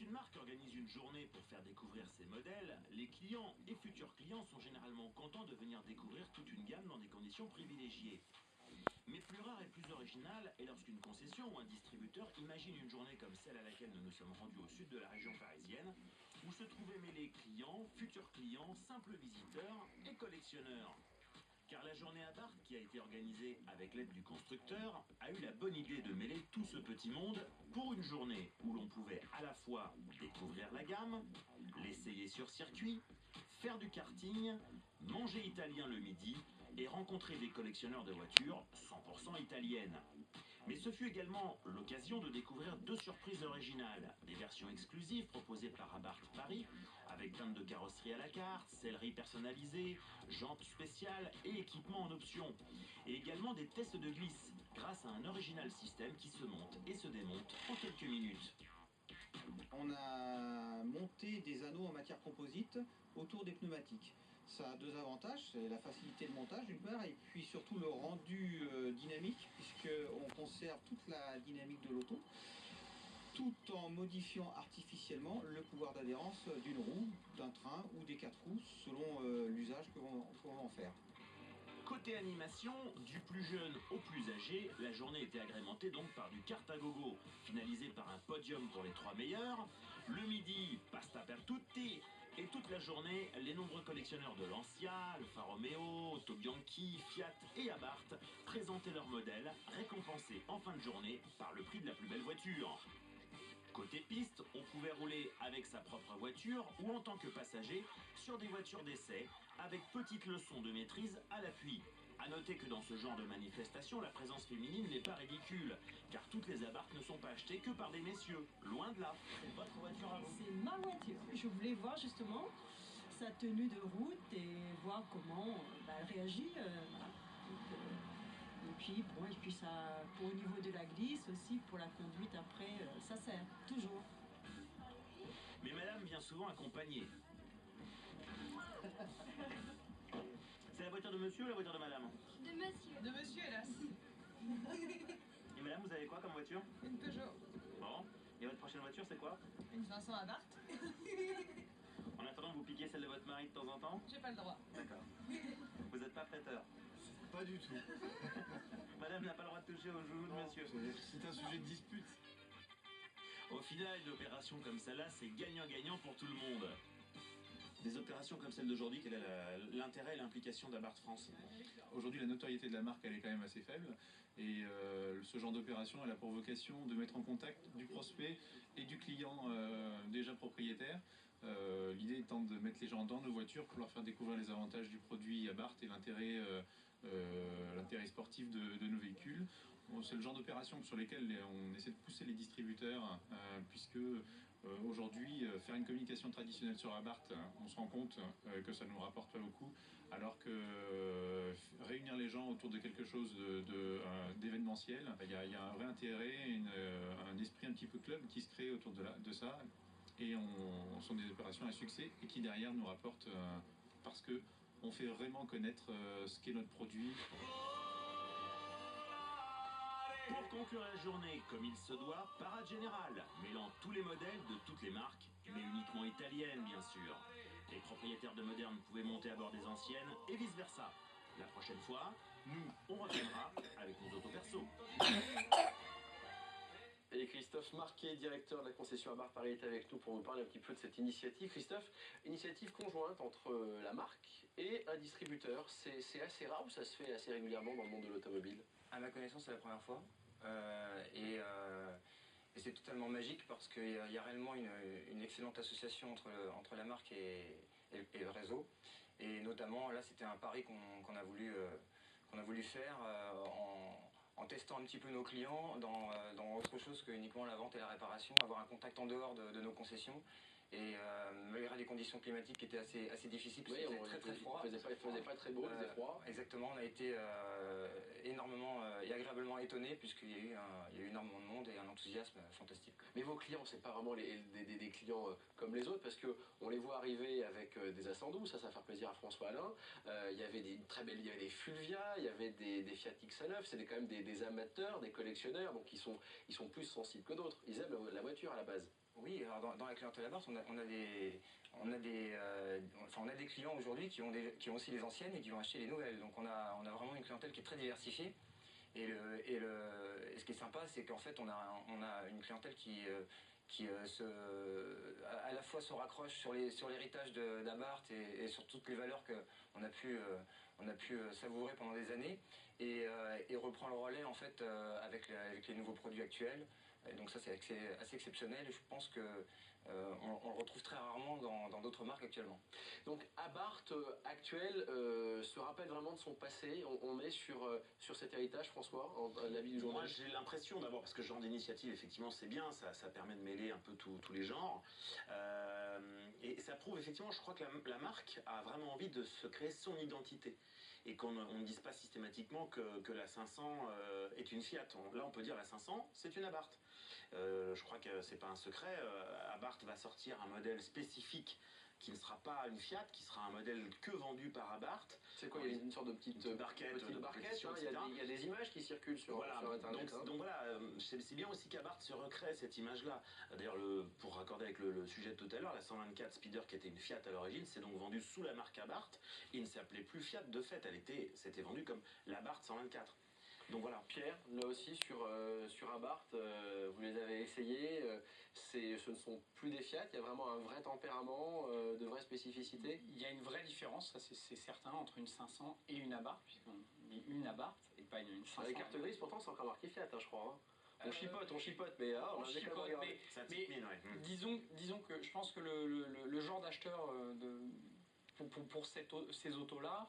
Lorsqu'une marque organise une journée pour faire découvrir ses modèles, les clients et futurs clients sont généralement contents de venir découvrir toute une gamme dans des conditions privilégiées. Mais plus rare et plus original est lorsqu'une concession ou un distributeur imagine une journée comme celle à laquelle nous nous sommes rendus au sud de la région parisienne, où se trouvaient mêlés futurs clients, simples visiteurs et collectionneurs. Car la journée à Barthes, qui a été organisée avec l'aide du constructeur, a eu la bonne idée de mêler tout ce petit monde pour une journée où l'on pouvait à la fois découvrir la gamme, l'essayer sur circuit, faire du karting, manger italien le midi et rencontrer des collectionneurs de voitures 100% italiennes. Mais ce fut également l'occasion de découvrir deux surprises originales. Des versions exclusives proposées par Abarth Paris, avec teinte de carrosserie à la carte, sellerie personnalisée, jantes spéciales et équipements en option. Et également des tests de glisse, grâce à un original système qui se monte et se démonte en quelques minutes. On a monté des anneaux en matière composite autour des pneumatiques. Ça a deux avantages, c'est la facilité de montage d'une part, et puis surtout le rendu dynamique, puisqu'on conserve toute la dynamique de l'auto, tout en modifiant artificiellement le pouvoir d'adhérence d'une roue, d'un train ou des quatre roues, selon l'usage que l'on va en faire. Côté animation, du plus jeune au plus âgé, la journée était agrémentée donc par du kart à gogo, finalisé par un podium pour les trois meilleurs. Le midi, pasta per tutti. Et toute la journée, les nombreux collectionneurs de Lancia, Alfa Romeo, Auto Bianchi, Fiat et Abarth présentaient leurs modèles, récompensés en fin de journée par le prix de la plus belle voiture. Côté piste, on pouvait rouler avec sa propre voiture ou en tant que passager sur des voitures d'essai avec petites leçons de maîtrise à l'appui. A noter que dans ce genre de manifestation, la présence féminine n'est pas ridicule, car toutes les Abarth ne sont pas achetées que par des messieurs, loin de là. C'est votre voiture à vous? C'est ma voiture. Je voulais voir justement sa tenue de route et voir comment elle réagit. Voilà. Et puis ça, pour au niveau de la glisse aussi, pour la conduite après, ça sert toujours. Mais madame vient souvent accompagnée. C'est la voiture de monsieur ou la voiture de madame? De monsieur. De monsieur, hélas. Et madame, vous avez quoi comme voiture? Une Peugeot. Bon. Et votre prochaine voiture, c'est quoi? Une Vincent Abarth. En attendant, vous piquez celle de votre mari de temps en temps? J'ai pas le droit. D'accord. Vous n'êtes pas prêteur? Pas du tout. Madame n'a pas le droit de toucher aux joujoux de monsieur. C'est un sujet de dispute. Au final, une opération comme celle-là, c'est gagnant-gagnant pour tout le monde. Des opérations comme celle d'aujourd'hui, quel est l'intérêt et l'implication d'Abarth France? Aujourd'hui, la notoriété de la marque, elle est quand même assez faible. Et ce genre d'opération, elle a pour vocation de mettre en contact du prospect et du client déjà propriétaire. L'idée étant de mettre les gens dans nos voitures pour leur faire découvrir les avantages du produit Abarth et l'intérêt sportif de nos véhicules. C'est le genre d'opération sur lesquelles on essaie de pousser les distributeurs, puisque aujourd'hui, faire une communication traditionnelle sur Abarth, on se rend compte que ça ne nous rapporte pas beaucoup, alors que réunir les gens autour de quelque chose d'événementiel, il y a un vrai intérêt, un esprit un petit peu club qui se crée autour de ça, et sont des opérations à succès et qui derrière nous rapportent parce que on fait vraiment connaître ce qu'est notre produit. Pour conclure la journée comme il se doit, parade générale, mêlant tous les modèles de toutes les marques, mais uniquement italiennes bien sûr. Les propriétaires de modernes pouvaient monter à bord des anciennes et vice versa. La prochaine fois, nous, on reviendra avec nos autos perso. Et Christophe Marquet, directeur de la concession Abarth Paris, est avec nous pour nous parler un petit peu de cette initiative. Christophe, initiative conjointe entre la marque et un distributeur. C'est assez rare ou ça se fait assez régulièrement dans le monde de l'automobile? À ma connaissance, c'est la première fois. Et c'est totalement magique parce qu'il y a réellement une excellente association entre la marque et le réseau. Et notamment, là, c'était un pari qu'on a voulu faire en testant un petit peu nos clients dans autre chose que uniquement la vente et la réparation, avoir un contact en dehors de nos concessions. Et malgré les conditions climatiques qui étaient assez difficiles, parce qu'il faisait très froid. Il faisait pas très beau, il faisait froid. Exactement, on a été énormément et agréablement étonnés puisqu'il y a eu énormément de monde et un enthousiasme fantastique. Mais vos clients, c'est pas vraiment des clients comme les autres, parce qu'on les voit arriver avec des Ascendus, ça va faire plaisir à François Alain. Il y avait il y avait des Fulvia, il y avait des Fiat X9, c'est quand même des amateurs, des collectionneurs, donc ils sont plus sensibles que d'autres. Ils aiment la voiture à la base. Oui, alors dans la clientèle Abarth, on a des clients aujourd'hui qui ont aussi les anciennes et qui vont acheter les nouvelles. Donc on a vraiment une clientèle qui est très diversifiée. Et ce qui est sympa, c'est qu'en fait, on a une clientèle qui à la fois se raccroche sur l'héritage d'Abarth et sur toutes les valeurs qu'on a pu savourer pendant des années et reprend le relais en fait avec les nouveaux produits actuels. Et donc ça c'est assez exceptionnel et je pense que on le retrouve très rarement dans d'autres marques actuellement. Donc Abarth actuel se rappelle vraiment de son passé. On est sur cet héritage, François, l'avis du Moi, journaliste. j'ai l'impression d'abord, parce que ce genre d'initiative, effectivement, c'est bien, ça permet de mêler un peu tous les genres. Et ça prouve, effectivement, je crois que la marque a vraiment envie de se créer son identité. Et qu'on ne dise pas systématiquement que la 500 est une Fiat. Là, on peut dire la 500, c'est une Abarth. Je crois que c'est pas un secret. Abarth va sortir un modèle spécifique qui ne sera pas une Fiat, qui sera un modèle que vendu par Abarth. C'est quoi? Il y a une sorte de petite barquette, hein, il y a des images qui circulent sur Internet. Donc voilà, c'est bien aussi qu'Abarth se recrée cette image-là. D'ailleurs, pour raccorder avec le sujet de tout à l'heure, la 124 Speeder qui était une Fiat à l'origine, c'est donc vendu sous la marque Abarth. Il ne s'appelait plus Fiat de fait, c'était vendu comme l'Abarth 124. Donc voilà. Pierre, là aussi sur Abarth, vous les avez essayés, ce ne sont plus des Fiat, il y a vraiment un vrai tempérament, de vraies spécificités. Il y a une vraie différence, ça c'est certain, entre une 500 et une Abarth, puisqu'on dit une Abarth et pas une 500. Les cartes grises, pourtant, c'est encore marqué Fiat, hein, je crois. Hein. On chipote, mais on chipote, mais disons que je pense que le genre d'acheteur pour ces autos-là,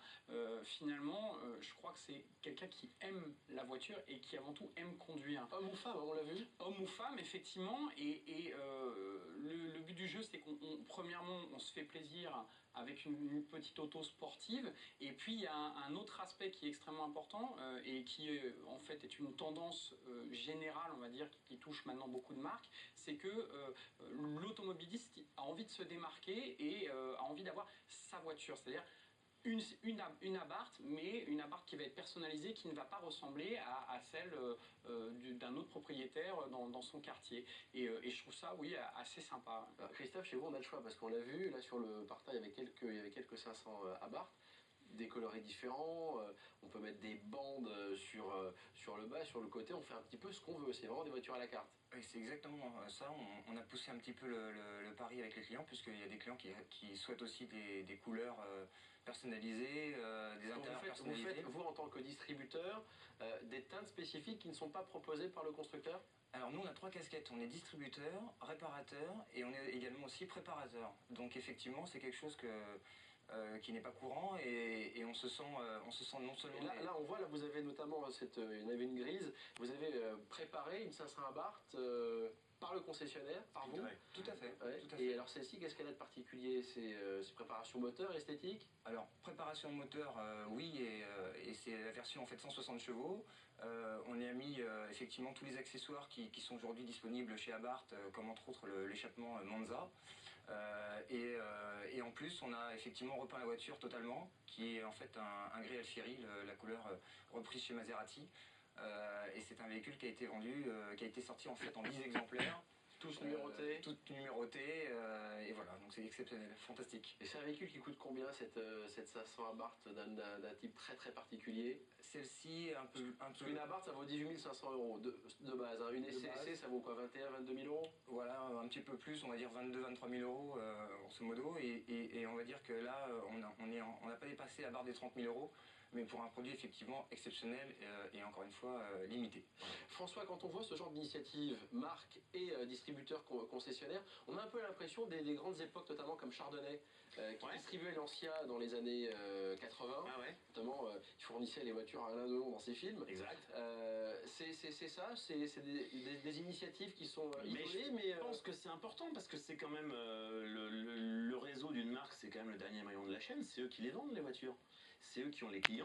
finalement, je crois que c'est quelqu'un qui aime la voiture et qui avant tout aime conduire. Homme ou femme, on l'a vu. Homme ou femme, effectivement, et le but du jeu, c'est premièrement, on se fait plaisir avec une petite auto sportive, et puis il y a un autre aspect qui est extrêmement important et qui en fait est une tendance générale, on va dire, qui touche maintenant beaucoup de marques, c'est que l'automobiliste a envie de se démarquer et a envie d'avoir sa voiture, c'est-à-dire une Abarth, mais une Abarth qui va être personnalisée, qui ne va pas ressembler à celle d'un autre propriétaire dans son quartier. Et je trouve ça, oui, assez sympa. Alors, Christophe, chez vous, on a le choix, parce qu'on l'a vu, là sur le parterre, il y avait quelques 500 Abarth, des coloris différents, on peut mettre des bandes sur le bas, sur le côté, on fait un petit peu ce qu'on veut, c'est vraiment des voitures à la carte. Oui, c'est exactement ça. On a poussé un petit peu le pari avec les clients, puisqu'il y a des clients qui souhaitent aussi des couleurs personnalisées, des intérieurs personnalisés. Vous, en tant que distributeur, des teintes spécifiques qui ne sont pas proposées par le constructeur? Alors nous, on a 3 casquettes. On est distributeur, réparateur et on est également aussi préparateur. Donc effectivement, c'est quelque chose qui n'est pas courant et on se sent non seulement... Là, on voit, là, vous avez notamment, il y en avait une grise, vous avez préparé une 500 Abarth par le concessionnaire, par vous. Tout à fait. Ouais. Tout à fait. Et alors celle-ci, qu'est-ce qu'elle a de particulier? C'est préparation moteur, esthétique? Alors, préparation moteur, oui, et c'est la version en fait 160 chevaux. On y a mis effectivement tous les accessoires qui sont aujourd'hui disponibles chez Abarth, comme entre autres l'échappement Monza. Et en plus, on a effectivement repeint la voiture totalement, qui est en fait un gris Alfieri, la couleur reprise chez Maserati. Et c'est un véhicule qui a été vendu, qui a été sorti en fait en 10 exemplaires. Tous numérotés. Toutes numérotés, et voilà, donc c'est exceptionnel, fantastique. Et c'est un véhicule qui coûte combien, cette 500 Abarth d'un type très très particulier? Celle-ci, un peu... Une Abarth, ça vaut 18 500 euros de base. Hein. Une SCC, ça vaut quoi, 21 22 000 euros? Voilà, un petit peu plus, on va dire 22 23 000 euros, grosso modo. Et on va dire que là, on n'a pas dépassé la barre des 30 000 euros. Mais pour un produit effectivement exceptionnel et encore une fois limité. François, quand on voit ce genre d'initiative, marque et distributeur concessionnaire, on a un peu l'impression des grandes époques, notamment comme Chardonnay, qui distribuait Lancia dans les années 80. Ah ouais. Notamment, il fournissait les voitures à Alain Delon dans ses films. Exact. C'est ça, c'est des initiatives qui sont isolées, mais je pense que c'est important parce que c'est quand même le réseau d'une marque, c'est quand même le dernier maillon de la chaîne, c'est eux qui les vendent les voitures. C'est eux qui ont les clients.